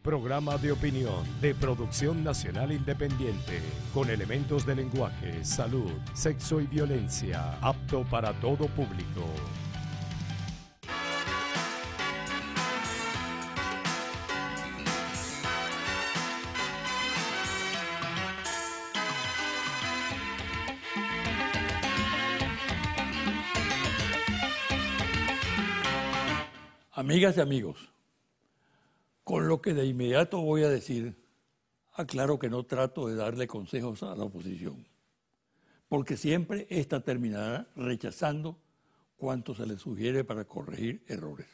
Programa de opinión de producción nacional independiente, con elementos de lenguaje, salud, sexo y violencia, apto para todo público. Amigas y amigos, con lo que de inmediato voy a decir, aclaro que no trato de darle consejos a la oposición, porque siempre ésta terminará rechazando cuanto se le sugiere para corregir errores.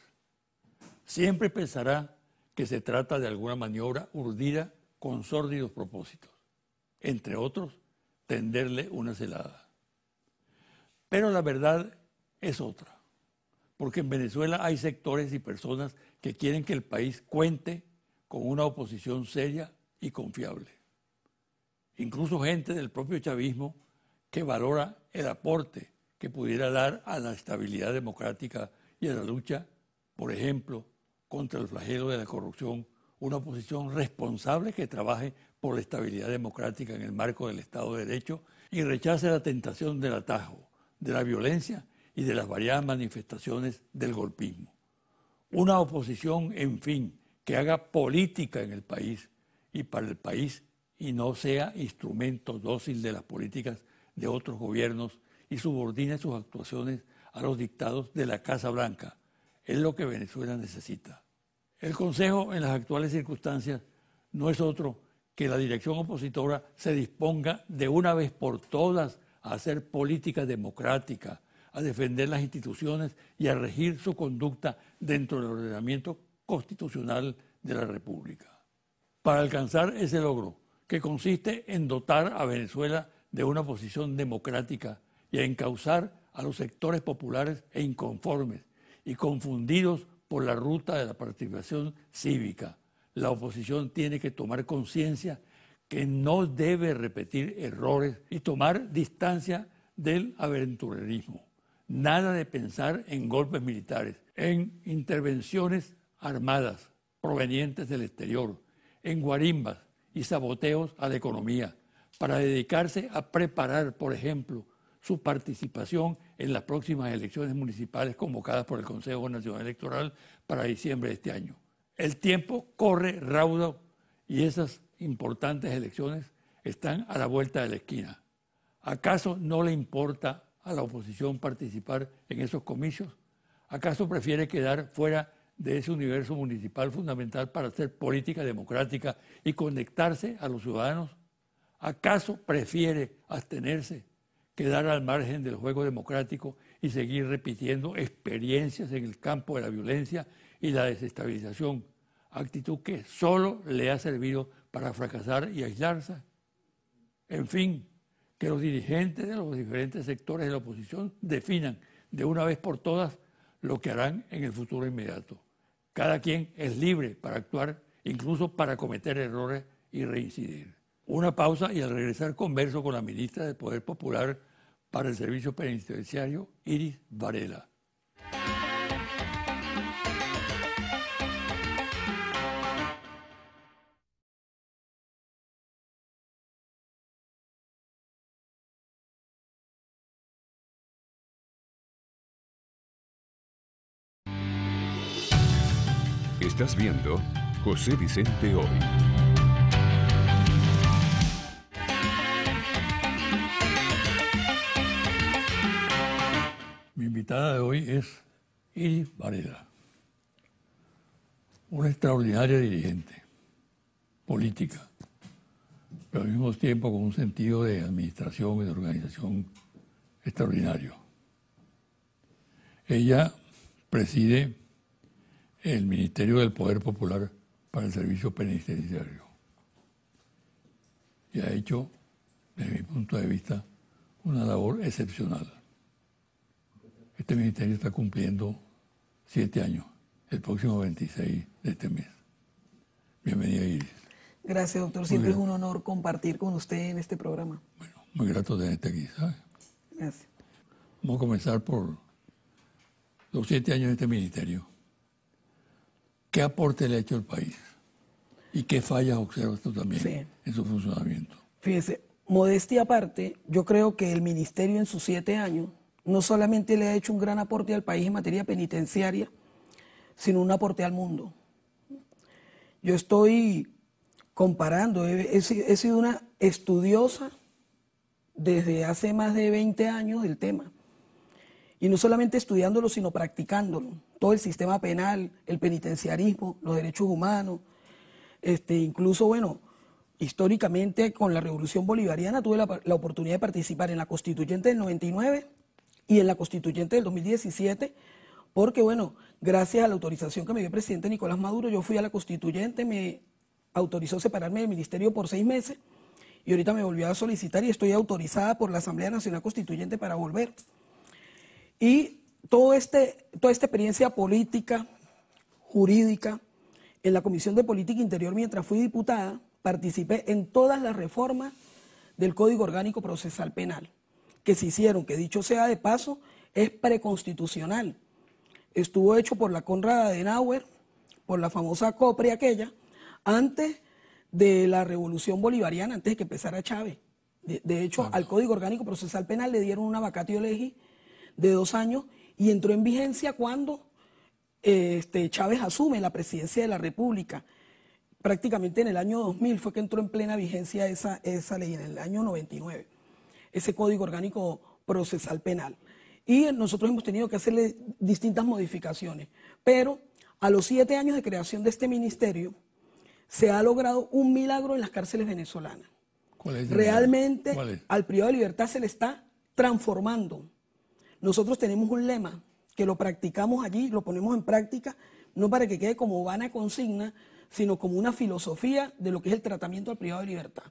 Siempre pensará que se trata de alguna maniobra urdida con sórdidos propósitos, entre otros, tenderle una celada. Pero la verdad es otra. Porque en Venezuela hay sectores y personas que quieren que el país cuente con una oposición seria y confiable. Incluso gente del propio chavismo que valora el aporte que pudiera dar a la estabilidad democrática y a la lucha, por ejemplo, contra el flagelo de la corrupción, una oposición responsable que trabaje por la estabilidad democrática en el marco del Estado de Derecho y rechace la tentación del atajo, de la violencia y de las variadas manifestaciones del golpismo. Una oposición, en fin, que haga política en el país y para el país y no sea instrumento dócil de las políticas de otros gobiernos y subordine sus actuaciones a los dictados de la Casa Blanca. Es lo que Venezuela necesita. El Consejo, en las actuales circunstancias, no es otro que la dirección opositora se disponga de una vez por todas a hacer política democrática, a defender las instituciones y a regir su conducta dentro del ordenamiento constitucional de la República. Para alcanzar ese logro, que consiste en dotar a Venezuela de una posición democrática y a encauzar a los sectores populares e inconformes y confundidos por la ruta de la participación cívica, la oposición tiene que tomar conciencia que no debe repetir errores y tomar distancia del aventurerismo. Nada de pensar en golpes militares, en intervenciones armadas provenientes del exterior, en guarimbas y saboteos a la economía, para dedicarse a preparar, por ejemplo, su participación en las próximas elecciones municipales convocadas por el Consejo Nacional Electoral para diciembre de este año. El tiempo corre raudo y esas importantes elecciones están a la vuelta de la esquina. ¿Acaso no le importa a la oposición participar en esos comicios? ¿Acaso prefiere quedar fuera de ese universo municipal fundamental para hacer política democrática y conectarse a los ciudadanos? ¿Acaso prefiere abstenerse, quedar al margen del juego democrático y seguir repitiendo experiencias en el campo de la violencia y la desestabilización, actitud que solo le ha servido para fracasar y aislarse? En fin, que los dirigentes de los diferentes sectores de la oposición definan de una vez por todas lo que harán en el futuro inmediato. Cada quien es libre para actuar, incluso para cometer errores y reincidir. Una pausa y al regresar converso con la ministra del Poder Popular para el Servicio Penitenciario, Iris Varela. Estás viendo José Vicente Hoy. Mi invitada de hoy es Iris Varela, una extraordinaria dirigente política, pero al mismo tiempo con un sentido de administración y de organización extraordinario. Ella preside el Ministerio del Poder Popular para el Servicio Penitenciario y ha hecho, desde mi punto de vista, una labor excepcional. Este ministerio está cumpliendo 7 años, el próximo 26 de este mes. Bienvenida, Iris. Gracias, doctor. Siempre es un honor compartir con usted en este programa. Bueno, muy grato de tenerte aquí, ¿sabes? Gracias. Vamos a comenzar por los 7 años de este ministerio. ¿Qué aporte le ha hecho el país? ¿Y qué fallas observas tú también Sí. en su funcionamiento? Fíjese, modestia aparte, yo creo que el ministerio en sus 7 años no solamente le ha hecho un gran aporte al país en materia penitenciaria, sino un aporte al mundo. Yo estoy comparando, he sido una estudiosa desde hace más de 20 años del tema. Y no solamente estudiándolo, sino practicándolo. Todo el sistema penal, el penitenciarismo, los derechos humanos, incluso, bueno, históricamente con la Revolución Bolivariana tuve la oportunidad de participar en la Constituyente del 99 y en la Constituyente del 2017, porque, bueno, gracias a la autorización que me dio el presidente Nicolás Maduro, yo fui a la Constituyente, me autorizó separarme del ministerio por 6 meses y ahorita me volvió a solicitar y estoy autorizada por la Asamblea Nacional Constituyente para volver. Y toda esta experiencia política, jurídica, en la Comisión de Política Interior mientras fui diputada, participé en todas las reformas del Código Orgánico Procesal Penal que se hicieron, que dicho sea de paso, es preconstitucional. Estuvo hecho por la Konrad Adenauer, por la famosa COPRE aquella, antes de la Revolución Bolivariana, antes de que empezara Chávez. De hecho, al Código Orgánico Procesal Penal le dieron una vacatio legis de 2 años y entró en vigencia cuando Chávez asume la presidencia de la República. Prácticamente en el año 2000 fue que entró en plena vigencia esa ley, en el año 99, ese Código Orgánico Procesal Penal. Y nosotros hemos tenido que hacerle distintas modificaciones. Pero a los 7 años de creación de este ministerio, se ha logrado un milagro en las cárceles venezolanas. ¿Cuál es? Realmente ¿Cuál es? al privado de libertad se le está transformando. Nosotros tenemos un lema que lo practicamos allí, lo ponemos en práctica, no para que quede como vana consigna, sino como una filosofía de lo que es el tratamiento al privado de libertad.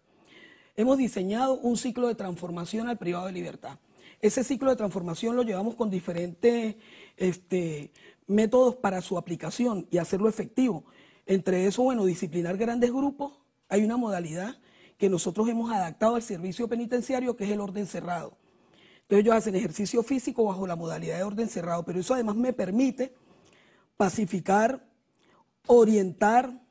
Hemos diseñado un ciclo de transformación al privado de libertad. Ese ciclo de transformación lo llevamos con diferentes métodos para su aplicación y hacerlo efectivo. Entre eso, bueno, disciplinar grandes grupos. Hay una modalidad que nosotros hemos adaptado al servicio penitenciario, que es el orden cerrado. Entonces ellos hacen ejercicio físico bajo la modalidad de orden cerrado, pero eso además me permite pacificar, orientar,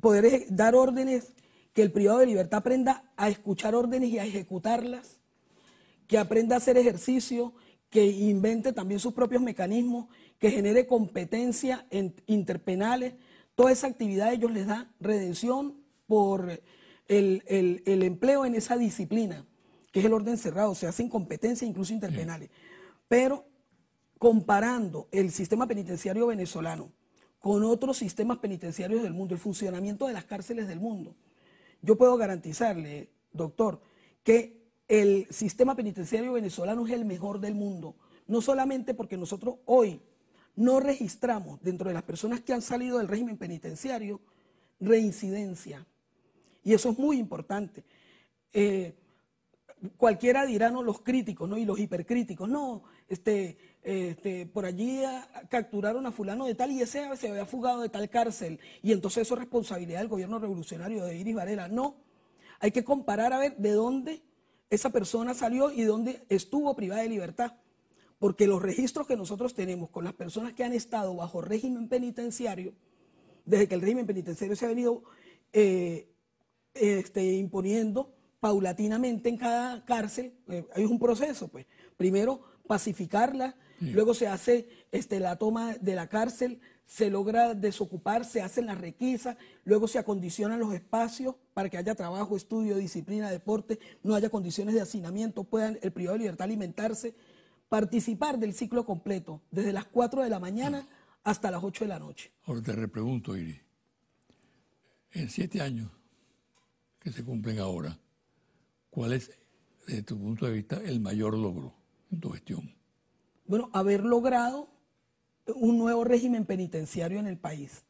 poder dar órdenes, que el privado de libertad aprenda a escuchar órdenes y a ejecutarlas, que aprenda a hacer ejercicio, que invente también sus propios mecanismos, que genere competencia interpenales. Toda esa actividad a ellos les da redención por el empleo en esa disciplina, que es el orden cerrado, se hacen competencias incluso interpenales. Pero comparando el sistema penitenciario venezolano con otros sistemas penitenciarios del mundo, el funcionamiento de las cárceles del mundo, yo puedo garantizarle, doctor, que el sistema penitenciario venezolano es el mejor del mundo, no solamente porque nosotros hoy no registramos dentro de las personas que han salido del régimen penitenciario reincidencia, y eso es muy importante. Cualquiera dirá, no, los críticos, ¿no? Y los hipercríticos, no, por allí capturaron a fulano de tal y ese se había fugado de tal cárcel y entonces eso es responsabilidad del gobierno revolucionario de Iris Varela. No, hay que comparar a ver de dónde esa persona salió y dónde estuvo privada de libertad, porque los registros que nosotros tenemos con las personas que han estado bajo régimen penitenciario, desde que el régimen penitenciario se ha venido imponiendo paulatinamente en cada cárcel, hay un proceso, pues. Primero pacificarla, luego se hace la toma de la cárcel, se logra desocupar, se hacen las requisas, luego se acondicionan los espacios para que haya trabajo, estudio, disciplina, deporte, no haya condiciones de hacinamiento, puedan el privado de libertad alimentarse, participar del ciclo completo, desde las 4 de la mañana hasta las 8 de la noche. Ahora te repregunto, Iris, en 7 años que se cumplen ahora, ¿cuál es, desde tu punto de vista, el mayor logro en tu gestión? Bueno, haber logrado un nuevo régimen penitenciario en el país,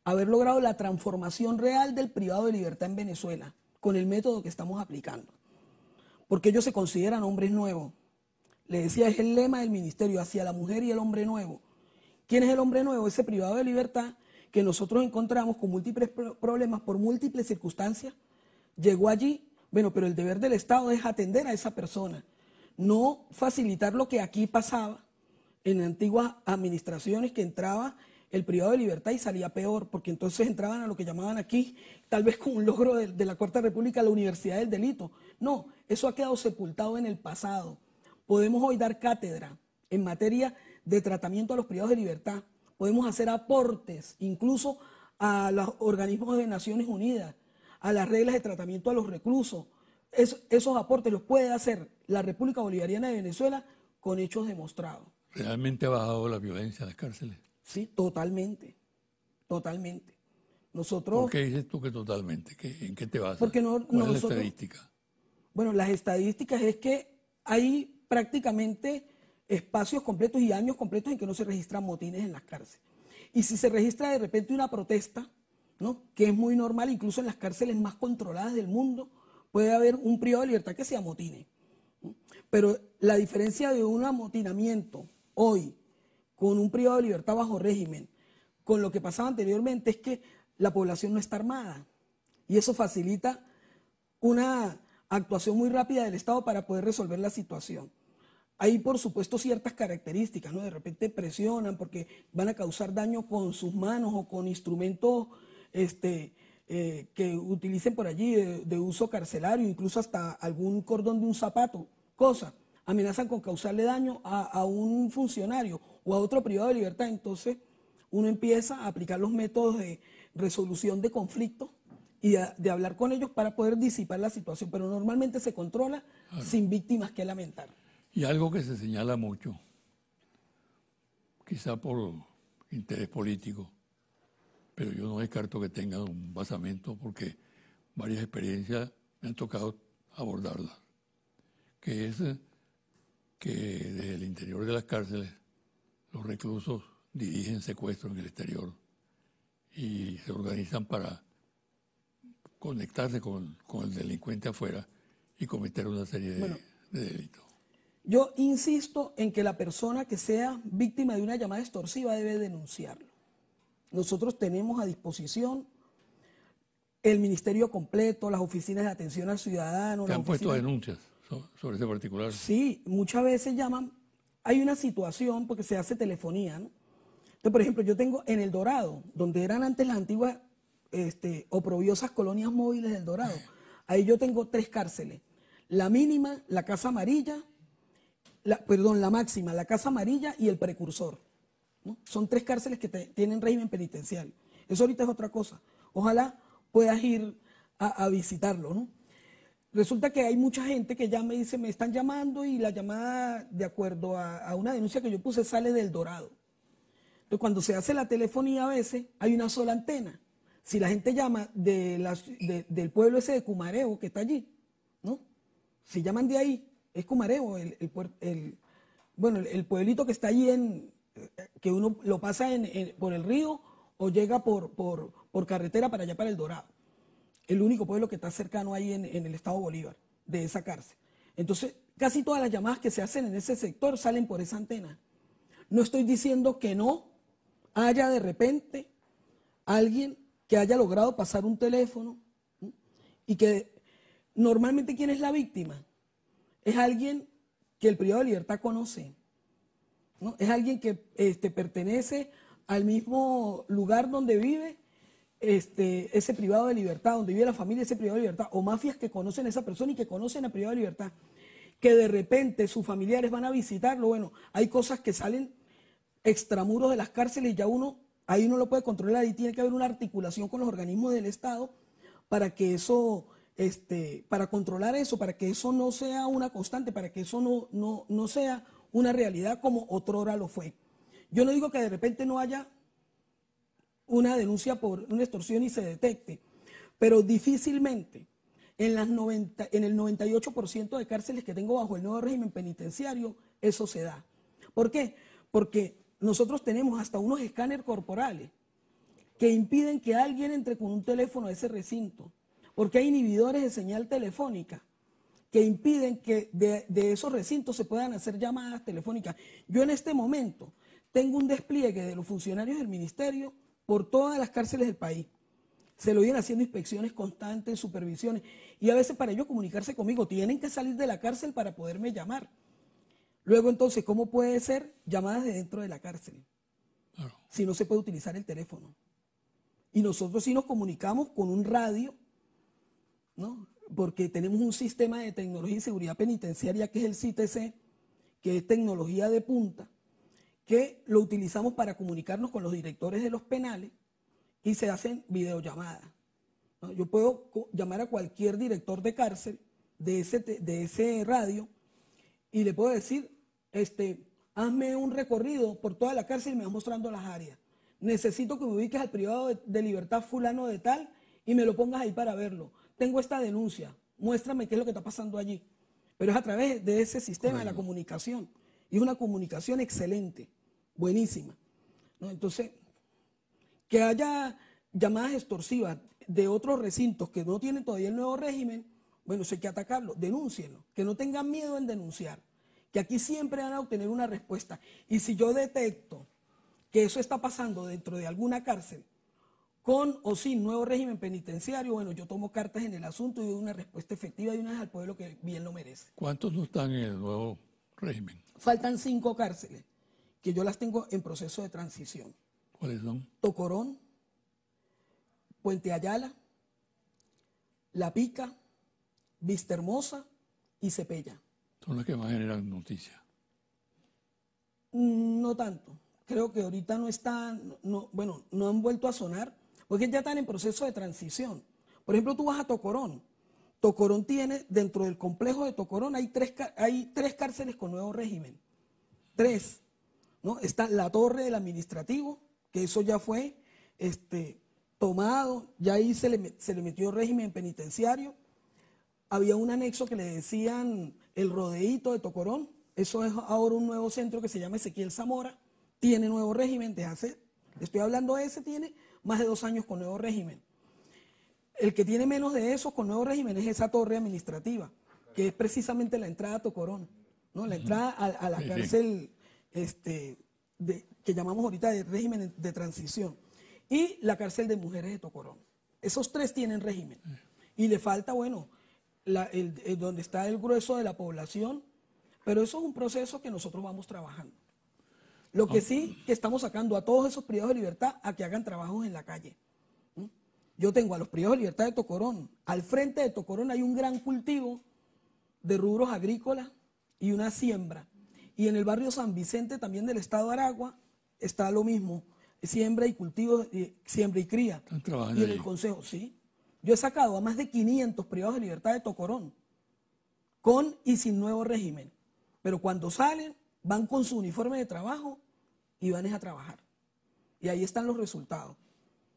haber logrado la transformación real del privado de libertad en Venezuela con el método que estamos aplicando, porque ellos se consideran hombres nuevos. Le decía, es el lema del ministerio, hacia la mujer y el hombre nuevo. ¿Quién es el hombre nuevo? Ese privado de libertad que nosotros encontramos con múltiples problemas por múltiples circunstancias, llegó allí. Bueno, pero el deber del Estado es atender a esa persona, no facilitar lo que aquí pasaba en antiguas administraciones, que entraba el privado de libertad y salía peor, porque entonces entraban a lo que llamaban aquí, tal vez con un logro de la Cuarta República, la universidad del delito. No, eso ha quedado sepultado en el pasado. Podemos hoy dar cátedra en materia de tratamiento a los privados de libertad. Podemos hacer aportes incluso a los organismos de Naciones Unidas, a las reglas de tratamiento a los reclusos. Esos aportes los puede hacer la República Bolivariana de Venezuela con hechos demostrados. ¿Realmente ha bajado la violencia en las cárceles? Sí, totalmente, totalmente. Nosotros, ¿Por qué dices tú que totalmente? ¿En qué te basas? Porque ¿Cuál es la estadística? Bueno, las estadísticas es que hay prácticamente espacios completos y años completos en que no se registran motines en las cárceles. Y si se registra de repente una protesta, ¿no?, que es muy normal, incluso en las cárceles más controladas del mundo, puede haber un privado de libertad que se amotine. ¿No? Pero la diferencia de un amotinamiento hoy con un privado de libertad bajo régimen, con lo que pasaba anteriormente, es que la población no está armada. Y eso facilita una actuación muy rápida del Estado para poder resolver la situación. Hay, por supuesto, ciertas características, ¿no? De repente presionan porque van a causar daño con sus manos o con instrumentos que utilicen por allí de uso carcelario, incluso hasta algún cordón de un zapato, cosa. Amenazan con causarle daño a un funcionario o a otro privado de libertad. Entonces, uno empieza a aplicar los métodos de resolución de conflictos y de hablar con ellos para poder disipar la situación. Pero normalmente se controla sin víctimas que lamentar. Y algo que se señala mucho, quizá por interés político, pero yo no descarto que tenga un basamento porque varias experiencias me han tocado abordarlas, que es que desde el interior de las cárceles los reclusos dirigen secuestros en el exterior y se organizan para conectarse con el delincuente afuera y cometer una serie de delitos. Yo insisto en que la persona que sea víctima de una llamada extorsiva debe denunciarlo. Nosotros tenemos a disposición el ministerio completo, las oficinas de atención al ciudadano. ¿Te han puesto denuncias sobre ese particular? Sí, muchas veces llaman. Hay una situación porque se hace telefonía, ¿no? Entonces, por ejemplo, yo tengo en El Dorado, donde eran antes las antiguas oprobiosas colonias móviles del Dorado, ahí yo tengo 3 cárceles. La mínima, la Casa Amarilla, la máxima, la Casa Amarilla y el Precursor, ¿no? Son 3 cárceles que tienen régimen penitenciario. Eso ahorita es otra cosa. Ojalá puedas ir a visitarlo, ¿no? Resulta que hay mucha gente que llama y dice, me están llamando y la llamada, de acuerdo a una denuncia que yo puse, sale del Dorado. Entonces, cuando se hace la telefonía a veces hay una sola antena. Si la gente llama del pueblo ese de Cumareo que está allí, ¿no? Si llaman de ahí, es Cumareo, el pueblito que está allí, que uno lo pasa por el río o llega por carretera para allá, para El Dorado. El único pueblo que está cercano ahí en el estado Bolívar, de esa cárcel. Entonces, casi todas las llamadas que se hacen en ese sector salen por esa antena. No estoy diciendo que no haya de repente alguien que haya logrado pasar un teléfono, ¿sí? Y que normalmente, ¿quién es la víctima? Es alguien que el privado de libertad conoce, ¿no? Es alguien que pertenece al mismo lugar donde vive ese privado de libertad, donde vive la familia ese privado de libertad, o mafias que conocen a esa persona y que conocen al privado de libertad, que de repente sus familiares van a visitarlo. Bueno, hay cosas que salen extramuros de las cárceles y ya ahí uno lo puede controlar y tiene que haber una articulación con los organismos del Estado para que eso, para controlar eso, para que eso no sea una constante, para que eso no sea una realidad como otrora lo fue. Yo no digo que de repente no haya una denuncia por una extorsión y se detecte, pero difícilmente en el 98% de cárceles que tengo bajo el nuevo régimen penitenciario eso se da. ¿Por qué? Porque nosotros tenemos hasta unos escáneres corporales que impiden que alguien entre con un teléfono a ese recinto, porque hay inhibidores de señal telefónica que impiden que de esos recintos se puedan hacer llamadas telefónicas. Yo en este momento tengo un despliegue de los funcionarios del ministerio por todas las cárceles del país. Se lo vienen haciendo inspecciones constantes, supervisiones, y a veces para ellos comunicarse conmigo tienen que salir de la cárcel para poderme llamar. Luego entonces, ¿cómo puede ser llamadas de dentro de la cárcel? Claro. si no se puede utilizar el teléfono. Y nosotros sí nos comunicamos con un radio, ¿no? Porque tenemos un sistema de tecnología y seguridad penitenciaria que es el CITC, que es tecnología de punta, que lo utilizamos para comunicarnos con los directores de los penales y se hacen videollamadas, ¿no? Yo puedo llamar a cualquier director de cárcel de ese radio y le puedo decir, hazme un recorrido por toda la cárcel y me vas mostrando las áreas. Necesito que me ubiques al privado de libertad fulano de tal y me lo pongas ahí para verlo. Tengo esta denuncia, muéstrame qué es lo que está pasando allí. Pero es a través de ese sistema de la comunicación. Y es una comunicación excelente, buenísima, ¿no? Entonces, que haya llamadas extorsivas de otros recintos que no tienen todavía el nuevo régimen, bueno, eso hay que atacarlo, denúncienlo, que no tengan miedo en denunciar, que aquí siempre van a obtener una respuesta. Y si yo detecto que eso está pasando dentro de alguna cárcel, con o sin nuevo régimen penitenciario, bueno, yo tomo cartas en el asunto y doy una respuesta efectiva de una vez al pueblo que bien lo merece. ¿Cuántos no están en el nuevo régimen? Faltan 5 cárceles, que yo las tengo en proceso de transición. ¿Cuáles son? Tocorón, Puente Ayala, La Pica, Vista Hermosa y Cepella. Son las que más generan noticias. No tanto. Creo que ahorita no están, no han vuelto a sonar, porque ya están en proceso de transición. Por ejemplo, tú vas a Tocorón. Tocorón tiene, dentro del complejo de Tocorón, hay tres cárceles con nuevo régimen. 3, ¿no? Está la torre del administrativo, que eso ya fue tomado, ya ahí se le metió régimen penitenciario. Había un anexo que le decían el Rodeíto de Tocorón. Eso es ahora un nuevo centro que se llama Ezequiel Zamora. Tiene nuevo régimen desde hace, estoy hablando de ese, tiene más de 2 años con nuevo régimen. El que tiene menos de esos con nuevo régimen es esa torre administrativa, que es precisamente la entrada a Tocorón, ¿no? La entrada a la cárcel que llamamos ahorita de régimen de transición. Y la cárcel de mujeres de Tocorón. Esos 3 tienen régimen. Y le falta, bueno, donde está el grueso de la población, pero eso es un proceso que nosotros vamos trabajando. Lo que sí, que estamos sacando a todos esos privados de libertad a que hagan trabajos en la calle. Yo tengo a los privados de libertad de Tocorón. Al frente de Tocorón hay un gran cultivo de rubros agrícolas y una siembra. Y en el barrio San Vicente, también del estado de Aragua, está lo mismo. Siembra y cultivo, siembra y cría. Están trabajando y en allí. el consejo, sí. Yo he sacado a más de 500 privados de libertad de Tocorón, con y sin nuevo régimen. Pero cuando salen, van con su uniforme de trabajo y van a trabajar. Y ahí están los resultados.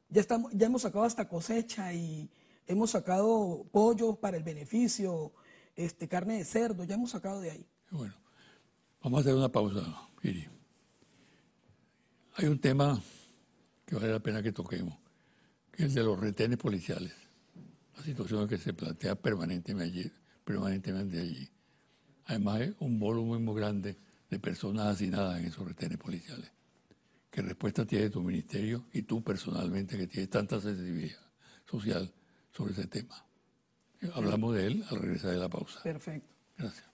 Ya hemos sacado hasta cosecha y hemos sacado pollos para el beneficio, carne de cerdo, ya hemos sacado de ahí. Bueno, vamos a hacer una pausa, Iri. Hay un tema que vale la pena que toquemos, que es el de los retenes policiales. La situación que se plantea permanentemente allí. Además, hay un volumen muy grande de personas hacinadas en esos retenes policiales. ¿Qué respuesta tiene tu ministerio y tú personalmente, que tienes tanta sensibilidad social sobre ese tema? Hablamos de él al regresar de la pausa. Perfecto. Gracias.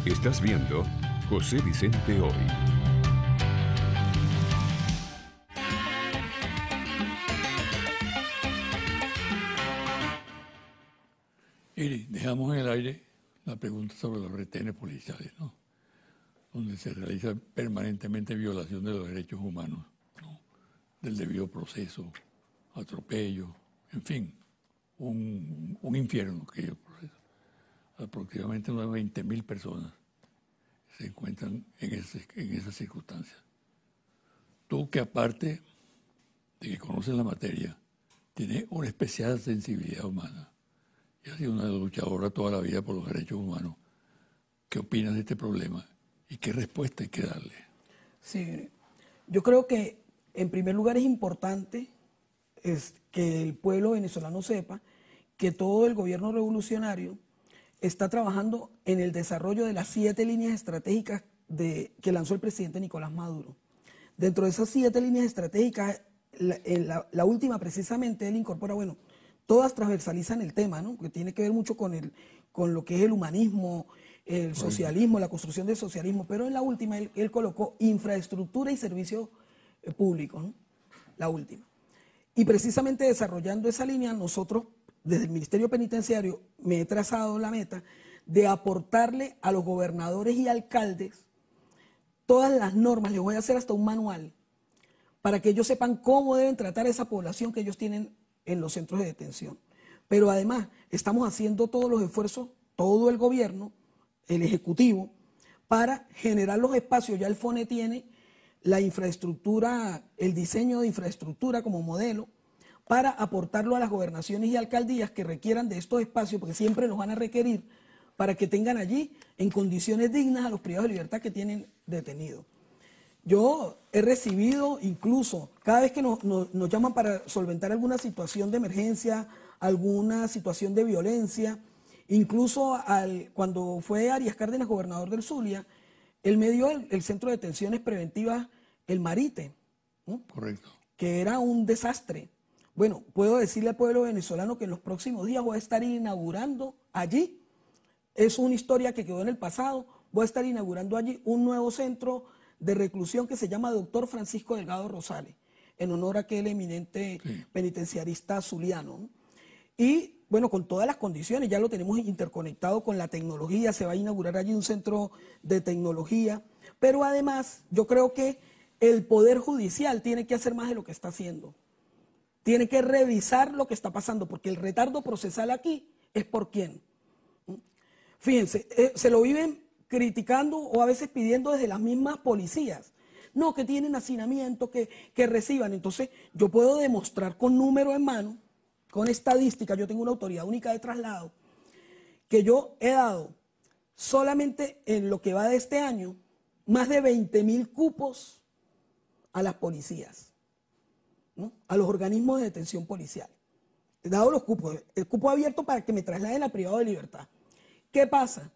Estás viendo José Vicente Hoy. Iri, dejamos en el aire la pregunta sobre los retenes policiales, ¿no? Donde se realiza permanentemente violación de los derechos humanos, ¿no? Del debido proceso, atropello, en fin, un infierno que es el proceso. Aproximadamente unas 20.000 personas se encuentran en esas circunstancias. Tú, que aparte de que conoces la materia, tienes una especial sensibilidad humana y has sido una luchadora toda la vida por los derechos humanos, ¿qué opinas de este problema y qué respuesta hay que darle? Sí, yo creo que en primer lugar es importante que el pueblo venezolano sepa que todo el gobierno revolucionario está trabajando en el desarrollo de las 7 líneas estratégicas que lanzó el presidente Nicolás Maduro. Dentro de esas 7 líneas estratégicas, la última precisamente, él incorpora, bueno, todas transversalizan el tema, ¿no? Que tiene que ver mucho con lo que es el humanismo, el socialismo, la construcción del socialismo, pero en la última él colocó infraestructura y servicios públicos, ¿no? La última. Y precisamente desarrollando esa línea, nosotros, desde el Ministerio Penitenciario, me he trazado la meta de aportarle a los gobernadores y alcaldes todas las normas, les voy a hacer hasta un manual, para que ellos sepan cómo deben tratar a esa población que ellos tienen en los centros de detención. Pero además, estamos haciendo todos los esfuerzos, todo el gobierno, el Ejecutivo, para generar los espacios. Ya el FONE tiene la infraestructura, el diseño de infraestructura como modelo, para aportarlo a las gobernaciones y alcaldías que requieran de estos espacios, porque siempre los van a requerir, para que tengan allí en condiciones dignas a los privados de libertad que tienen detenidos. Yo he recibido incluso, cada vez que nos llaman para solventar alguna situación de emergencia, alguna situación de violencia, incluso cuando fue Arias Cárdenas gobernador del Zulia, él me dio el centro de detenciones preventivas, el Marite, ¿no? Correcto. Que era un desastre. Bueno, puedo decirle al pueblo venezolano que en los próximos días voy a estar inaugurando allí, es una historia que quedó en el pasado, voy a estar inaugurando allí un nuevo centro de reclusión que se llama Dr. Francisco Delgado Rosales, en honor a aquel eminente penitenciarista zuliano, ¿no? Y bueno, con todas las condiciones, ya lo tenemos interconectado con la tecnología, se va a inaugurar allí un centro de tecnología, pero además yo creo que el Poder Judicial tiene que hacer más de lo que está haciendo. Tiene que revisar lo que está pasando, porque el retardo procesal aquí es por quién. Fíjense, se lo viven criticando o a veces pidiendo desde las mismas policías. No, que tienen hacinamiento, que reciban. Entonces, yo puedo demostrar con número en mano, con estadística, yo tengo una autoridad única de traslado, que yo he dado solamente en lo que va de este año, más de 20.000 cupos a las policías, ¿no? A los organismos de detención policial. He dado los cupos, el cupo abierto para que me trasladen al privado de libertad. ¿Qué pasa?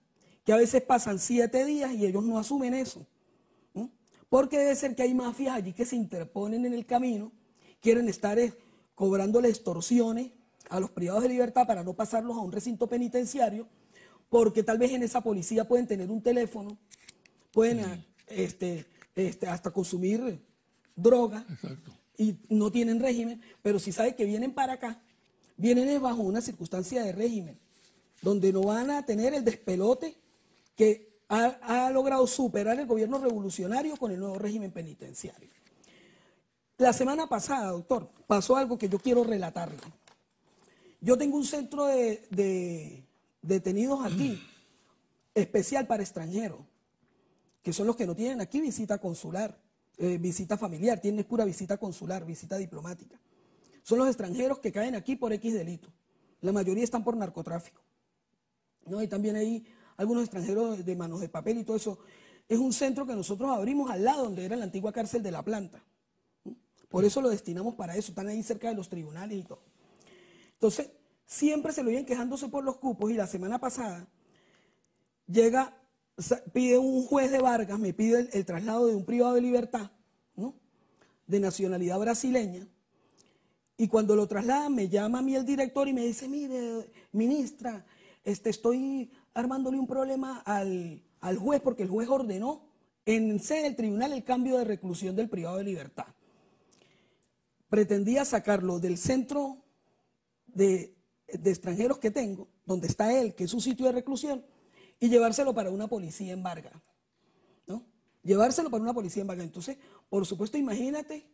Que a veces pasan 7 días y ellos no asumen eso, ¿no? Porque debe ser que hay mafias allí que se interponen en el camino, quieren estar cobrándole extorsiones a los privados de libertad para no pasarlos a un recinto penitenciario, porque tal vez en esa policía pueden tener un teléfono, pueden hasta consumir droga. Exacto. Y no tienen régimen, pero si saben que vienen para acá, vienen bajo una circunstancia de régimen, donde no van a tener el despelote que ha logrado superar el gobierno revolucionario con el nuevo régimen penitenciario. La semana pasada, doctor, pasó algo que yo quiero relatarle. Yo tengo un centro de detenidos aquí, especial para extranjeros, que son los que no tienen aquí visita consular, visita familiar, tienen pura visita consular, visita diplomática. Son los extranjeros que caen aquí por X delito. La mayoría están por narcotráfico, ¿no? Y también hay algunos extranjeros de manos de papel y todo eso. Es un centro que nosotros abrimos al lado donde era la antigua cárcel de La Planta. Por eso lo destinamos para eso, están ahí cerca de los tribunales y todo. Entonces, siempre se lo iban quejándose por los cupos y la semana pasada pide un juez de Vargas, me pide el traslado de un privado de libertad, ¿no? De nacionalidad brasileña, y cuando lo trasladan me llama a mí el director y me dice, mire, ministra, estoy armándole un problema al juez porque el juez ordenó en sede del tribunal el cambio de reclusión del privado de libertad. Pretendía sacarlo del centro de extranjeros que tengo, donde está él, que es su sitio de reclusión, y llevárselo para una policía en Vargas, ¿no? Llevárselo para una policía en Vargas. Entonces, por supuesto, imagínate,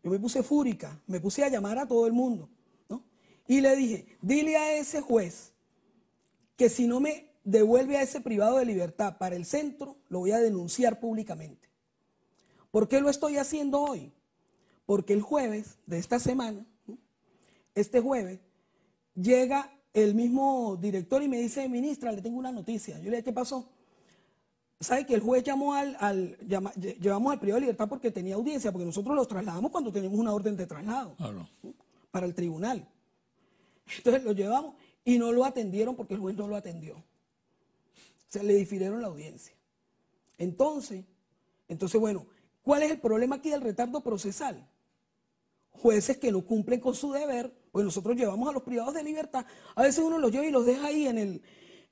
yo me puse fúrica, me puse a llamar a todo el mundo, ¿no? Y le dije, dile a ese juez que si no me devuelve a ese privado de libertad para el centro, lo voy a denunciar públicamente. ¿Por qué lo estoy haciendo hoy? Porque el jueves de esta semana, ¿no? Este jueves, llega el mismo director y me dice, ministra, le tengo una noticia. Yo le dije, ¿qué pasó? ¿Sabe que el juez llamó llevamos al privado de libertad porque tenía audiencia? Porque nosotros los trasladamos cuando tenemos una orden de traslado, Claro. ¿no? Para el tribunal. Entonces lo llevamos y no lo atendieron porque el juez no lo atendió. sea, le difirieron la audiencia. Entonces, bueno, ¿cuál es el problema aquí del retardo procesal? Jueces que no cumplen con su deber, pues nosotros llevamos a los privados de libertad, a veces uno los lleva y los deja ahí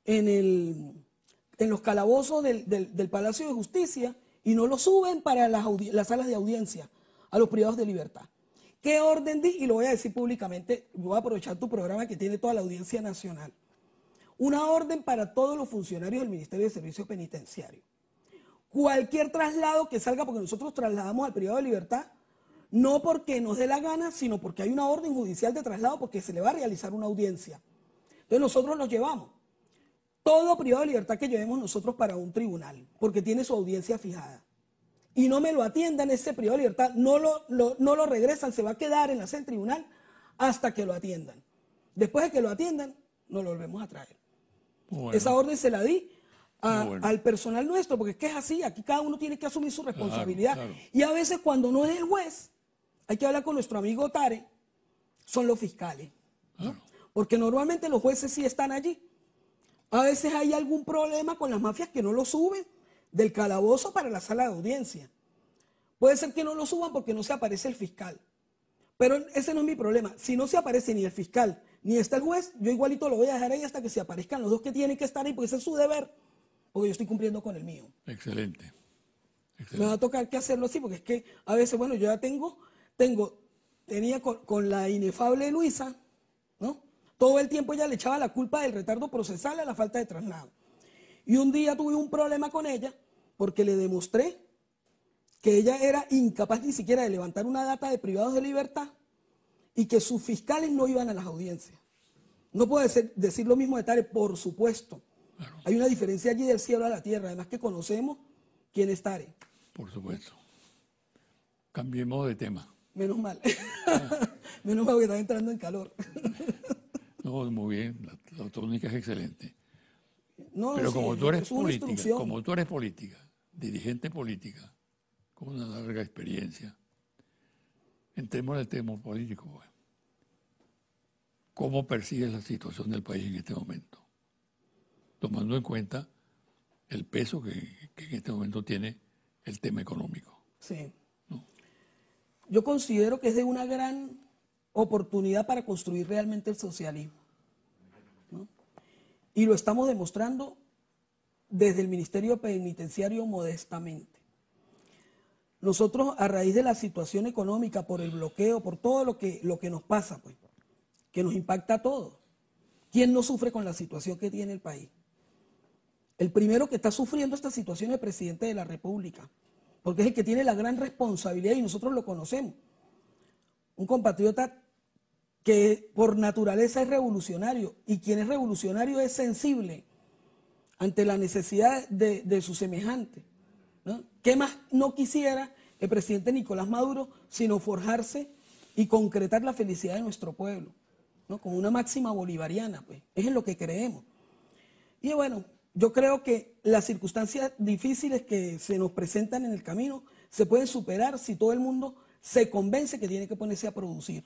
en los calabozos del Palacio de Justicia y no los suben para las salas de audiencia a los privados de libertad. ¿Qué orden di? Y lo voy a decir públicamente, voy a aprovechar tu programa que tiene toda la audiencia nacional. Una orden para todos los funcionarios del Ministerio de Servicios Penitenciarios. Cualquier traslado que salga, porque nosotros trasladamos al privado de libertad, no porque nos dé la gana, sino porque hay una orden judicial de traslado, porque se le va a realizar una audiencia. Entonces nosotros los llevamos. Todo privado de libertad que llevemos nosotros para un tribunal, porque tiene su audiencia fijada. Y no me lo atiendan ese privado de libertad, no lo regresan, se va a quedar en la sede del tribunal hasta que lo atiendan. Después de que lo atiendan, nos lo volvemos a traer. Bueno. Esa orden se la di al personal nuestro, porque es que es así, aquí cada uno tiene que asumir su responsabilidad. Claro. Y a veces cuando no es el juez, hay que hablar con nuestro amigo Tare, son los fiscales, ¿no? Claro. Porque normalmente los jueces sí están allí. A veces hay algún problema con las mafias que no lo suben del calabozo para la sala de audiencia. Puede ser que no lo suban porque no se aparece el fiscal. Pero ese no es mi problema. Si no se aparece ni el fiscal ni está el juez, yo igualito lo voy a dejar ahí hasta que se aparezcan los dos que tienen que estar ahí, porque ese es su deber, porque yo estoy cumpliendo con el mío. Excelente. Excelente. Me va a tocar que hacerlo así, porque es que a veces, bueno, yo ya tenía con la inefable Luisa, ¿no? Todo el tiempo ella le echaba la culpa del retardo procesal a la falta de traslado. Y un día tuve un problema con ella porque le demostré que ella era incapaz ni siquiera de levantar una data de privados de libertad y que sus fiscales no iban a las audiencias. No puedo decir lo mismo de Tare, por supuesto. Claro. Hay una diferencia allí del cielo a la tierra, además que conocemos quién es Tare. Por supuesto. Cambiemos de tema. Menos mal. Menos mal que está entrando en calor. No, muy bien, la tónica es excelente. No, pero sí, como tú eres política, dirigente política, con una larga experiencia, entremos en el tema político. Pues. ¿Cómo persigues la situación del país en este momento? Tomando en cuenta el peso que en este momento tiene el tema económico. Sí. ¿No? Yo considero que es de una gran oportunidad para construir realmente el socialismo, ¿no? Y lo estamos demostrando desde el Ministerio Penitenciario modestamente. Nosotros, a raíz de la situación económica, por el bloqueo, por todo lo que nos pasa, pues, que nos impacta a todos. ¿Quién no sufre con la situación que tiene el país? El primero que está sufriendo esta situación es el presidente de la República, porque es el que tiene la gran responsabilidad y nosotros lo conocemos. Un compatriota que por naturaleza es revolucionario, y quien es revolucionario es sensible ante la necesidad de su semejante, ¿no? ¿Qué más no quisiera el presidente Nicolás Maduro sino forjarse y concretar la felicidad de nuestro pueblo, ¿no? Como una máxima bolivariana, pues, es en lo que creemos. Y bueno, yo creo que las circunstancias difíciles que se nos presentan en el camino se pueden superar si todo el mundo se convence que tiene que ponerse a producir.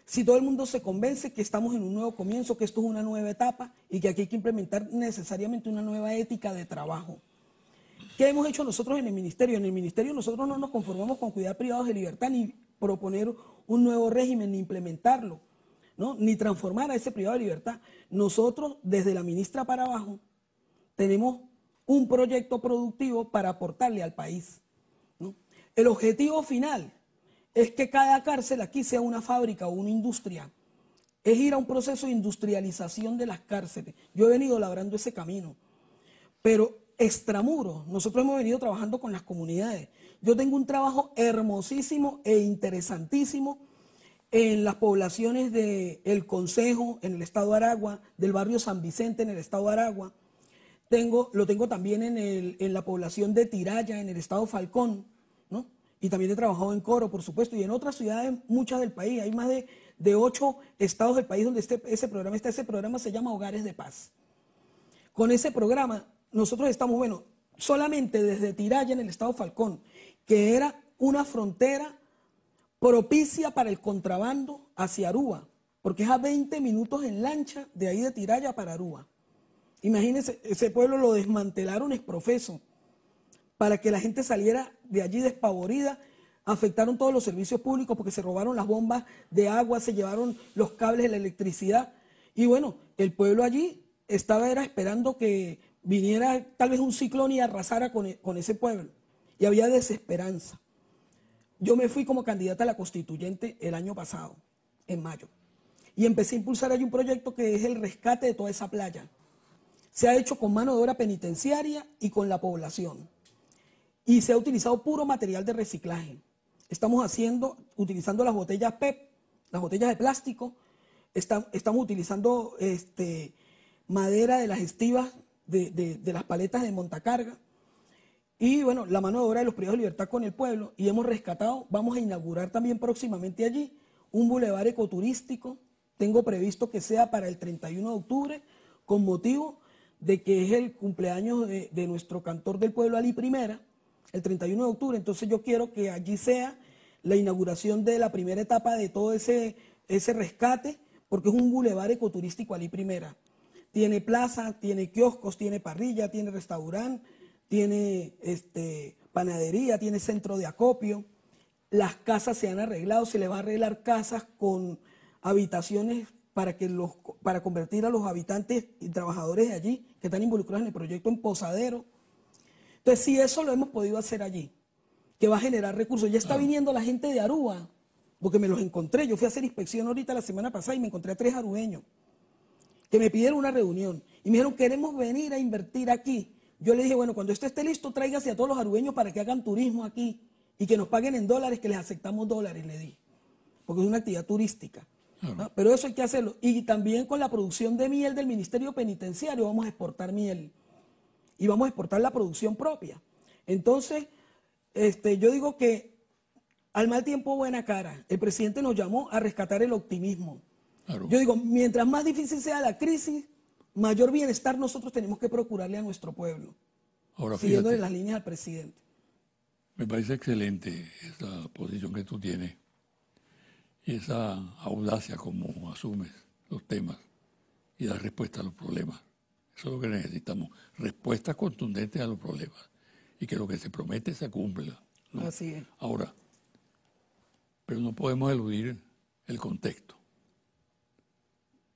Si todo el mundo se convence que estamos en un nuevo comienzo, que esto es una nueva etapa y que aquí hay que implementar necesariamente una nueva ética de trabajo. ¿Qué hemos hecho nosotros en el ministerio? En el ministerio nosotros no nos conformamos con cuidar privados de libertad, ni proponer un nuevo régimen, ni implementarlo, ¿no? Ni transformar a ese privado de libertad. Nosotros, desde la ministra para abajo, tenemos un proyecto productivo para aportarle al país, ¿no? El objetivo final es que cada cárcel aquí sea una fábrica o una industria. Es ir a un proceso de industrialización de las cárceles. Yo he venido labrando ese camino. Pero extramuros, nosotros hemos venido trabajando con las comunidades. Yo tengo un trabajo hermosísimo e interesantísimo en las poblaciones de El Consejo, en el estado de Aragua, del barrio San Vicente, en el estado de Aragua. Lo tengo también en la población de Tiraya, en el estado Falcón, ¿no? Y también he trabajado en Coro, por supuesto, y en otras ciudades, muchas del país. Hay más de 8 estados del país donde ese programa está. Ese programa se llama Hogares de Paz. Con ese programa, nosotros estamos, bueno, solamente desde Tiraya, en el estado Falcón, que era una frontera propicia para el contrabando hacia Aruba, porque es a 20 minutos en lancha de ahí de Tiraya para Aruba. Imagínense, ese pueblo lo desmantelaron exprofeso para que la gente saliera de allí despavorida. Afectaron todos los servicios públicos porque se robaron las bombas de agua, se llevaron los cables de la electricidad. Y bueno, el pueblo allí era esperando que viniera tal vez un ciclón y arrasara con ese pueblo. Y había desesperanza. Yo me fui como candidata a la constituyente el año pasado, en mayo. Y empecé a impulsar allí un proyecto que es el rescate de toda esa playa. Se ha hecho con mano de obra penitenciaria y con la población. Y se ha utilizado puro material de reciclaje. Estamos utilizando las botellas PET, las botellas de plástico. Estamos utilizando madera de las estivas de las paletas de montacarga. Y bueno, la mano de obra de los privados de libertad con el pueblo. Y hemos rescatado, vamos a inaugurar también próximamente allí un bulevar ecoturístico. Tengo previsto que sea para el 31 de octubre, con motivo de que es el cumpleaños de nuestro cantor del pueblo, Ali Primera, el 31 de octubre. Entonces yo quiero que allí sea la inauguración de la primera etapa de todo ese rescate, porque es un bulevar ecoturístico Ali Primera. Tiene plaza, tiene kioscos, tiene parrilla, tiene restaurante, tiene panadería, tiene centro de acopio. Las casas se han arreglado, se le va a arreglar casas con habitaciones para convertir a los habitantes y trabajadores de allí que están involucrados en el proyecto en posadero. Entonces, si eso lo hemos podido hacer allí, que va a generar recursos. Ya está viniendo la gente de Aruba, porque me los encontré. Yo fui a hacer inspección ahorita la semana pasada y me encontré a 3 arueños que me pidieron una reunión y me dijeron, queremos venir a invertir aquí. Yo le dije, bueno, cuando esto esté listo, tráigase a todos los arueños para que hagan turismo aquí y que nos paguen en dólares, que les aceptamos dólares, le dije, porque es una actividad turística. ¿No? Pero eso hay que hacerlo. Y también con la producción de miel del Ministerio Penitenciario vamos a exportar miel y vamos a exportar la producción propia. Entonces, yo digo que al mal tiempo buena cara. El presidente nos llamó a rescatar el optimismo. Claro. Yo digo, mientras más difícil sea la crisis, mayor bienestar nosotros tenemos que procurarle a nuestro pueblo. Ahora, siguiéndole las líneas al presidente. Me parece excelente esa posición que tú tienes y esa audacia como asumes los temas y das respuesta a los problemas. Eso es lo que necesitamos, respuestas contundentes a los problemas y que lo que se promete se cumpla, ¿no? Así es. Ahora, pero no podemos eludir el contexto.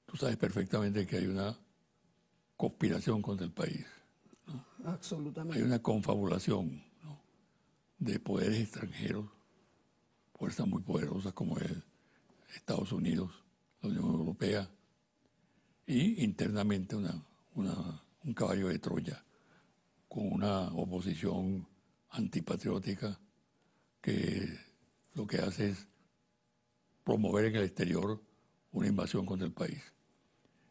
Tú sabes perfectamente que hay una conspiración contra el país, ¿no? Absolutamente. Hay una confabulación, ¿no?, de poderes extranjeros, fuerzas muy poderosas como Estados Unidos, la Unión Europea, y internamente un caballo de Troya con una oposición antipatriótica que lo que hace es promover en el exterior una invasión contra el país.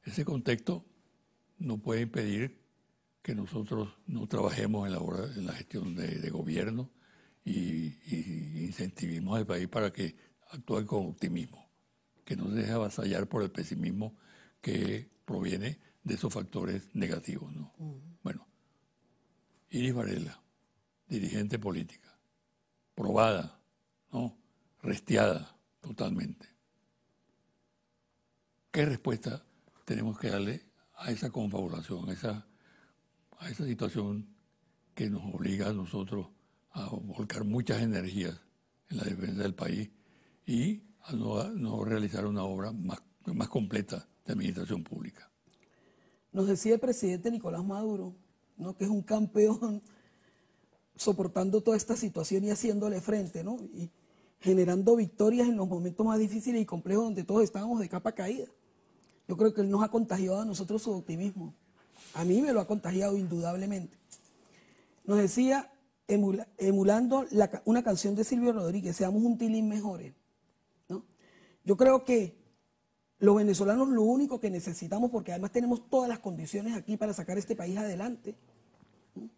Ese contexto no puede impedir que nosotros no trabajemos en la gestión de gobierno y incentivemos al país para que actúe con optimismo, que no se deje avasallar por el pesimismo que proviene de esos factores negativos, ¿no? Bueno, Iris Varela, dirigente política, probada, ¿no?, restiada totalmente. ¿Qué respuesta tenemos que darle a esa confabulación, a esa situación que nos obliga a nosotros a volcar muchas energías en la defensa del país y a no realizar una obra más completa de administración pública? Nos decía el presidente Nicolás Maduro, ¿no?, que es un campeón soportando toda esta situación y haciéndole frente, ¿no?, y generando victorias en los momentos más difíciles y complejos donde todos estábamos de capa caída. Yo creo que él nos ha contagiado a nosotros su optimismo. A mí me lo ha contagiado indudablemente. Nos decía, emulando una canción de Silvio Rodríguez, seamos un tilín mejores, ¿no? Yo creo que los venezolanos lo único que necesitamos, porque además tenemos todas las condiciones aquí para sacar este país adelante, ¿no?,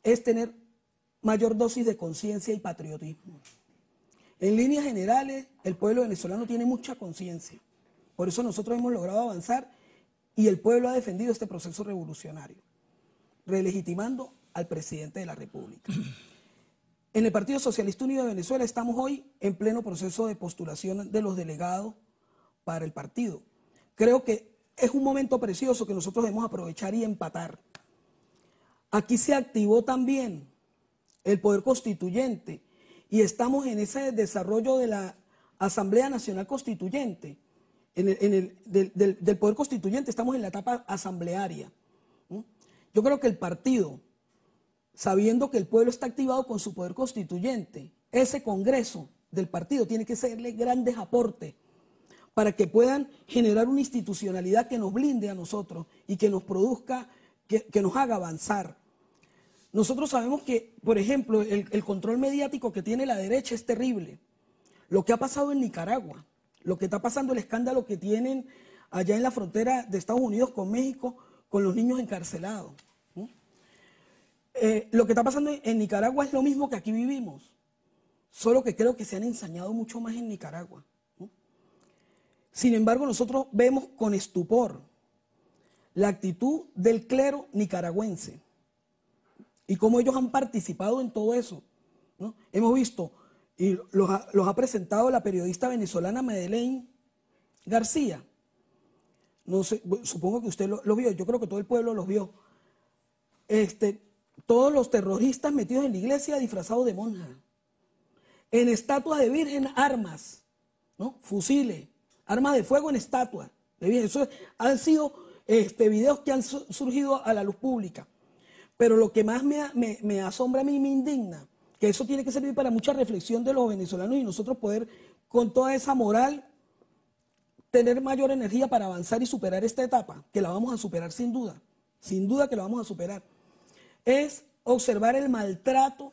es tener mayor dosis de conciencia y patriotismo. En líneas generales, el pueblo venezolano tiene mucha conciencia. Por eso nosotros hemos logrado avanzar y el pueblo ha defendido este proceso revolucionario, relegitimando al presidente de la República. En el Partido Socialista Unido de Venezuela estamos hoy en pleno proceso de postulación de los delegados para el partido. Creo que es un momento precioso que nosotros debemos aprovechar y empatar. Aquí se activó también el poder constituyente y estamos en ese desarrollo de la Asamblea Nacional Constituyente, del poder constituyente, estamos en la etapa asamblearia. Yo creo que el partido, sabiendo que el pueblo está activado con su poder constituyente, ese congreso del partido tiene que hacerle grandes aportes para que puedan generar una institucionalidad que nos blinde a nosotros y que nos produzca, que nos haga avanzar. Nosotros sabemos que, por ejemplo, el control mediático que tiene la derecha es terrible. Lo que ha pasado en Nicaragua, lo que está pasando, el escándalo que tienen allá en la frontera de Estados Unidos con México, con los niños encarcelados. Lo que está pasando en Nicaragua es lo mismo que aquí vivimos, solo que creo que se han ensañado mucho más en Nicaragua. Sin embargo, nosotros vemos con estupor la actitud del clero nicaragüense y cómo ellos han participado en todo eso, ¿no? Hemos visto, y los ha presentado la periodista venezolana Madeleine García. No sé, supongo que usted lo vio, yo creo que todo el pueblo los vio. Todos los terroristas metidos en la iglesia disfrazados de monja. En estatuas de virgen, armas, ¿no? Fusiles, armas de fuego en estatuas de virgen. Eso han sido videos que han surgido a la luz pública. Pero lo que más me asombra a mí y me indigna, que eso tiene que servir para mucha reflexión de los venezolanos y nosotros poder, con toda esa moral, tener mayor energía para avanzar y superar esta etapa, que la vamos a superar sin duda que la vamos a superar, es observar el maltrato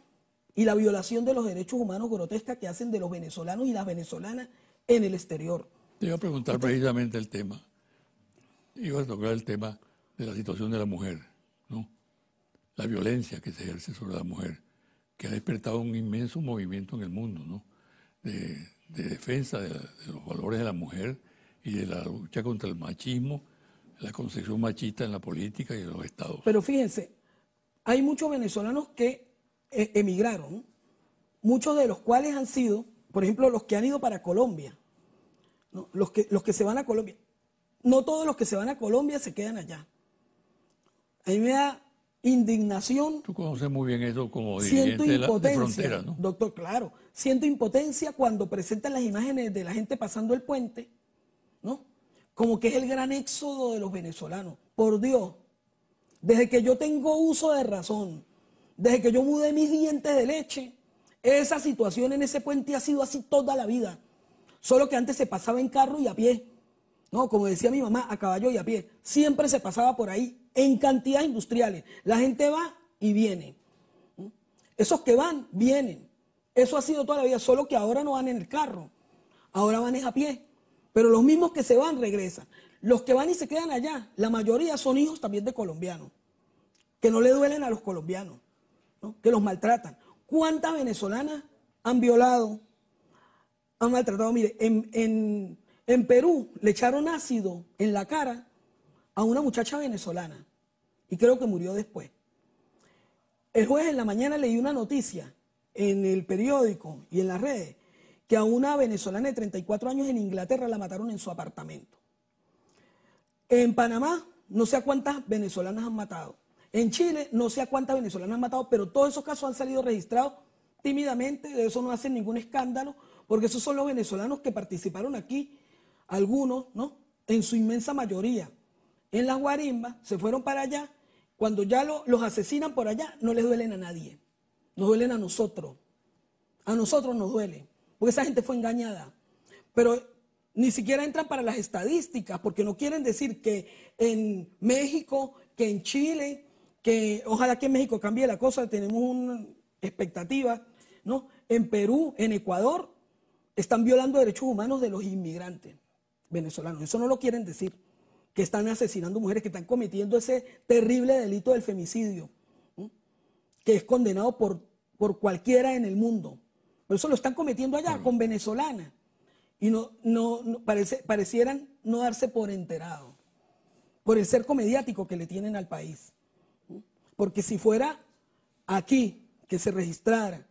y la violación de los derechos humanos grotesca que hacen de los venezolanos y las venezolanas en el exterior. Te iba a preguntar precisamente el tema, iba a tocar el tema de la situación de la mujer, ¿no? La violencia que se ejerce sobre la mujer, que ha despertado un inmenso movimiento en el mundo, ¿no? De defensa de los valores de la mujer y de la lucha contra el machismo, la concepción machista en la política y en los estados. Pero fíjense, hay muchos venezolanos que emigraron, muchos de los cuales han sido, por ejemplo, los que han ido para Colombia, ¿no? Los que se van a Colombia. No todos los que se van a Colombia se quedan allá. A mí me da indignación. Tú conoces muy bien eso como dirigente de frontera, ¿no? Doctor, claro. Siento impotencia cuando presentan las imágenes de la gente pasando el puente, ¿no? Como que es el gran éxodo de los venezolanos. Por Dios, desde que yo tengo uso de razón, desde que yo mudé mis dientes de leche, esa situación en ese puente ha sido así toda la vida. Solo que antes se pasaba en carro y a pie, ¿no? Como decía mi mamá, a caballo y a pie. Siempre se pasaba por ahí en cantidades industriales. La gente va y viene. Esos que van, vienen. Eso ha sido toda la vida, solo que ahora no van en el carro. Ahora van es a pie. Pero los mismos que se van regresan. Los que van y se quedan allá, la mayoría son hijos también de colombianos, que no le duelen a los colombianos, ¿no? Que los maltratan. ¿Cuántas venezolanas han violado, han maltratado? Mire, en Perú le echaron ácido en la cara a una muchacha venezolana y creo que murió después. El jueves en la mañana leí una noticia en el periódico y en las redes que a una venezolana de 34 años en Inglaterra la mataron en su apartamento. En Panamá no sé a cuántas venezolanas han matado. En Chile no sé a cuántas venezolanas han matado, pero todos esos casos han salido registrados tímidamente, de eso no hacen ningún escándalo, porque esos son los venezolanos que participaron aquí, algunos, ¿no? En su inmensa mayoría, en las guarimbas, se fueron para allá. Cuando ya los asesinan por allá, no les duelen a nadie, nos duelen a nosotros nos duele, porque esa gente fue engañada, pero ni siquiera entran para las estadísticas, porque no quieren decir que en México, que en Chile, que ojalá que en México cambie la cosa, tenemos una expectativa, ¿no? En Perú, en Ecuador, están violando derechos humanos de los inmigrantes venezolanos, eso no lo quieren decir, que están asesinando mujeres, que están cometiendo ese terrible delito del femicidio, ¿no? Que es condenado por cualquiera en el mundo, pero eso lo están cometiendo allá con venezolanas. Y parecieran no darse por enterado, por el cerco mediático que le tienen al país. Porque si fuera aquí que se registrara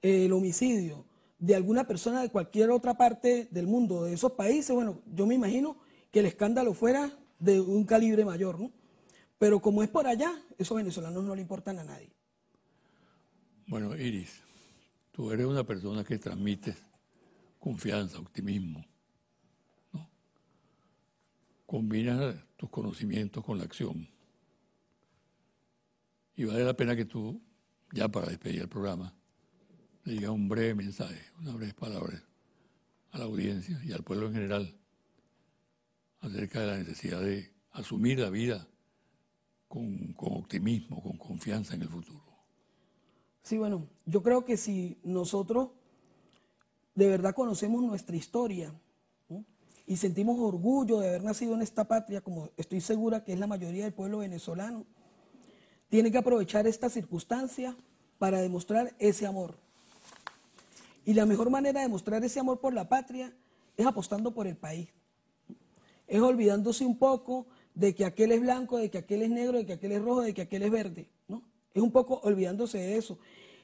el homicidio de alguna persona de cualquier otra parte del mundo, de esos países, bueno, yo me imagino que el escándalo fuera de un calibre mayor, ¿no? Pero como es por allá, esos venezolanos no le importan a nadie. Bueno, Iris, tú eres una persona que transmite confianza, optimismo, ¿no? Combinas tus conocimientos con la acción. Y vale la pena que tú, ya para despedir el programa, le digas un breve mensaje, unas breves palabras a la audiencia y al pueblo en general acerca de la necesidad de asumir la vida con optimismo, con confianza en el futuro. Sí, bueno, yo creo que si nosotros de verdad conocemos nuestra historia, ¿no? Y sentimos orgullo de haber nacido en esta patria, como estoy segura que es la mayoría del pueblo venezolano, tiene que aprovechar esta circunstancia para demostrar ese amor. Y la mejor manera de demostrar ese amor por la patria es apostando por el país. Es olvidándose un poco de que aquel es blanco, de que aquel es negro, de que aquel es rojo, de que aquel es verde, ¿no? Es un poco olvidándose de eso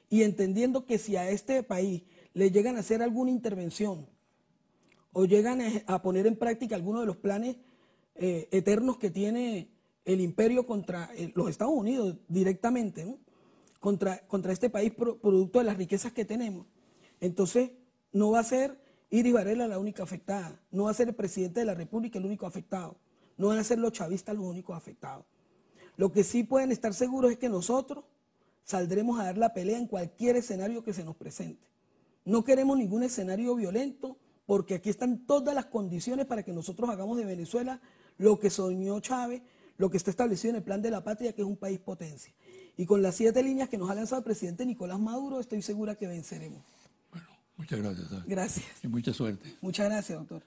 y entendiendo que si a este país le llegan a hacer alguna intervención o llegan a poner en práctica alguno de los planes eternos que tiene el imperio contra los Estados Unidos directamente, ¿no? contra este país producto de las riquezas que tenemos, entonces no va a ser Iris Varela la única afectada, no va a ser el presidente de la República el único afectado, no van a ser los chavistas los únicos afectados. Lo que sí pueden estar seguros es que nosotros saldremos a dar la pelea en cualquier escenario que se nos presente. No queremos ningún escenario violento porque aquí están todas las condiciones para que nosotros hagamos de Venezuela lo que soñó Chávez, lo que está establecido en el Plan de la Patria, que es un país potencia. Y con las 7 líneas que nos ha lanzado el presidente Nicolás Maduro, estoy segura que venceremos. Bueno, muchas gracias. ¿Sabes? Gracias. Y mucha suerte. Muchas gracias, doctor.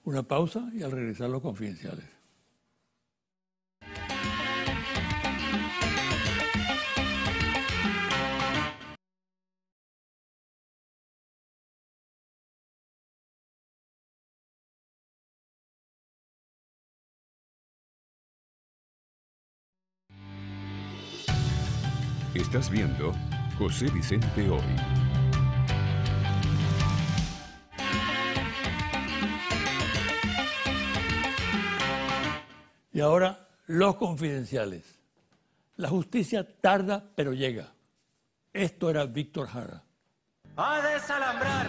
Una pausa y al regresar los confidenciales. Estás viendo José Vicente Hoy. Y ahora, los confidenciales. La justicia tarda, pero llega. Esto era Víctor Jara. A desalambrar,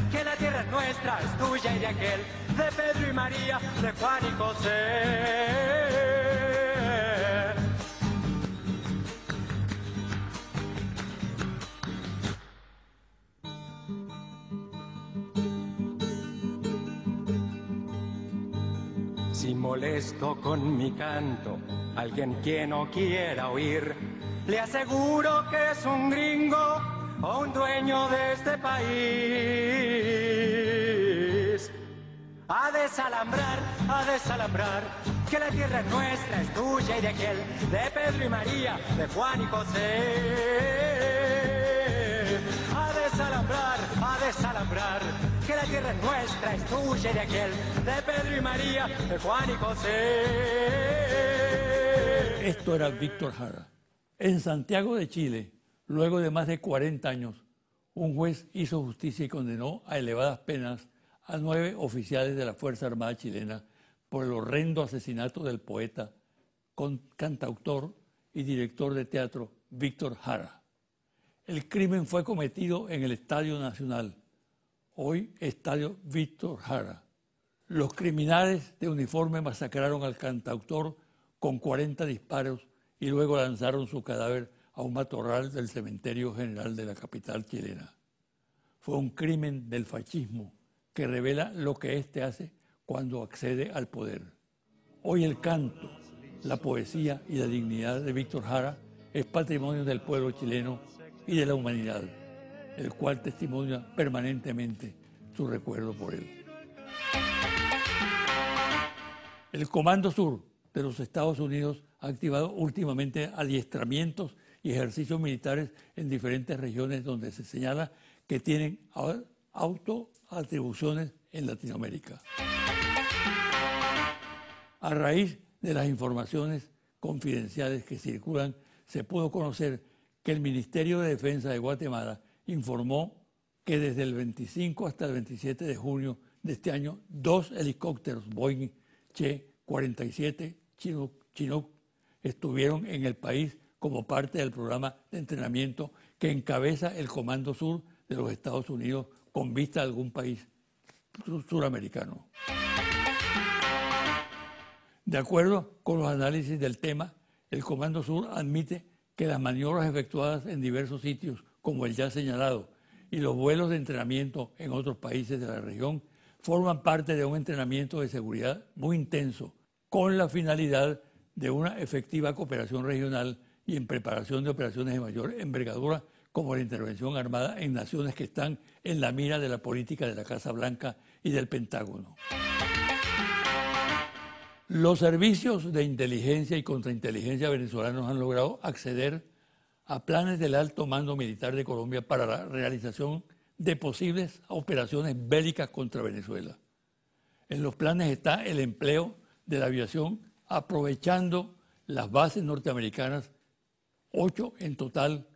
que la tierra es nuestra, es tuya y de aquel, de Pedro y María, de Juan y José. Si molesto con mi canto, alguien que no quiera oír, le aseguro que es un gringo o un dueño de este país. A desalambrar, que la tierra es nuestra, es tuya y de aquel, de Pedro y María, de Juan y José. A desalambrar, que la tierra es nuestra, es tuya y de aquel, de Pedro y María, de Juan y José. Esto era Víctor Jara. En Santiago de Chile, luego de más de 40 años, un juez hizo justicia y condenó a elevadas penas a 9 oficiales de la Fuerza Armada chilena por el horrendo asesinato del poeta, cantautor y director de teatro Víctor Jara. El crimen fue cometido en el Estadio Nacional, hoy Estadio Víctor Jara. Los criminales de uniforme masacraron al cantautor con 40 disparos y luego lanzaron su cadáver a un matorral del cementerio general de la capital chilena. Fue un crimen del fascismo que revela lo que éste hace cuando accede al poder. Hoy el canto, la poesía y la dignidad de Víctor Jara es patrimonio del pueblo chileno y de la humanidad, el cual testimonia permanentemente su recuerdo por él. El Comando Sur de los Estados Unidos ha activado últimamente adiestramientos y ejercicios militares en diferentes regiones donde se señala que tienen autoatribuciones en Latinoamérica. A raíz de las informaciones confidenciales que circulan, se pudo conocer que el Ministerio de Defensa de Guatemala informó que desde el 25 hasta el 27 de junio de este año, 2 helicópteros Boeing Che, 47 Chinook estuvieron en el país como parte del programa de entrenamiento que encabeza el Comando Sur de los Estados Unidos con vista a algún país suramericano. De acuerdo con los análisis del tema, el Comando Sur admite que las maniobras efectuadas en diversos sitios, como el ya señalado, y los vuelos de entrenamiento en otros países de la región, forman parte de un entrenamiento de seguridad muy intenso, con la finalidad de una efectiva cooperación regional y en preparación de operaciones de mayor envergadura, como la intervención armada en naciones que están en la mira de la política de la Casa Blanca y del Pentágono. Los servicios de inteligencia y contrainteligencia venezolanos han logrado acceder a planes del alto mando militar de Colombia para la realización de posibles operaciones bélicas contra Venezuela. En los planes está el empleo de la aviación aprovechando las bases norteamericanas, 8 en total,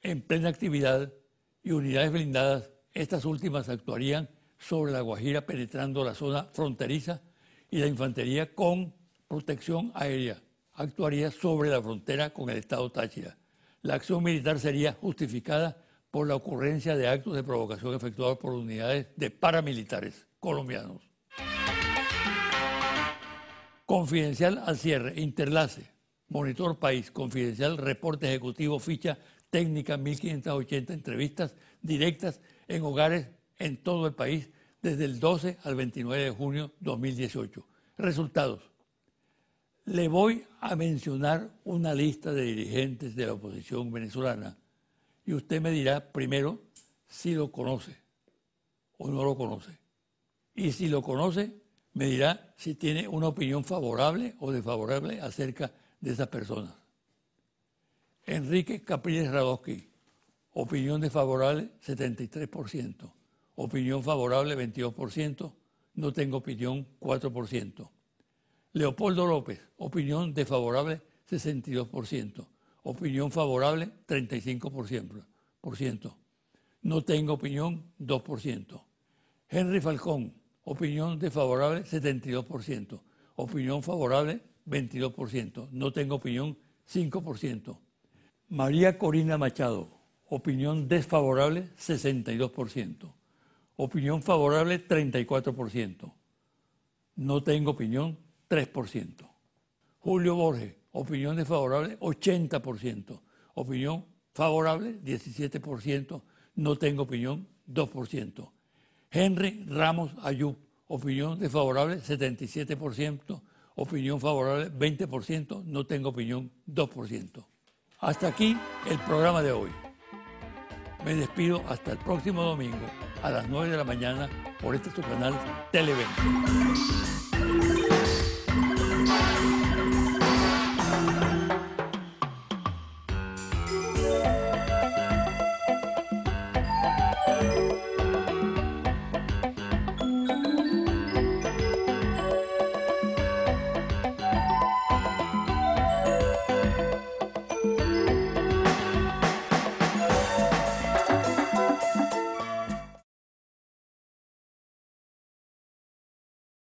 en plena actividad, y unidades blindadas. Estas últimas actuarían sobre la Guajira penetrando la zona fronteriza, y la infantería con protección aérea actuaría sobre la frontera con el estado Táchira. La acción militar sería justificada por la ocurrencia de actos de provocación efectuados por unidades de paramilitares colombianos. Confidencial al cierre, Interlace, Monitor País, Confidencial, Reporte Ejecutivo, Ficha Técnica 1580, entrevistas directas en hogares en todo el país desde el 12 al 29 de junio 2018. Resultados. Le voy a mencionar una lista de dirigentes de la oposición venezolana y usted me dirá primero si lo conoce o no lo conoce. Y si lo conoce, me dirá si tiene una opinión favorable o desfavorable acerca de esas personas. Enrique Capriles Radosky, opinión desfavorable 73%. Opinión favorable 22%, no tengo opinión 4%. Leopoldo López, opinión desfavorable 62%, opinión favorable 35%, no tengo opinión 2%. Henry Falcón, opinión desfavorable 72%, opinión favorable 22%, no tengo opinión 5%. María Corina Machado, opinión desfavorable 62%. Opinión favorable, 34%. No tengo opinión, 3%. Julio Borges, opinión desfavorable, 80%. Opinión favorable, 17%. No tengo opinión, 2%. Henry Ramos Ayub, opinión desfavorable, 77%. Opinión favorable, 20%. No tengo opinión, 2%. Hasta aquí el programa de hoy. Me despido hasta el próximo domingo a las 9 de la mañana por este su canal Televen.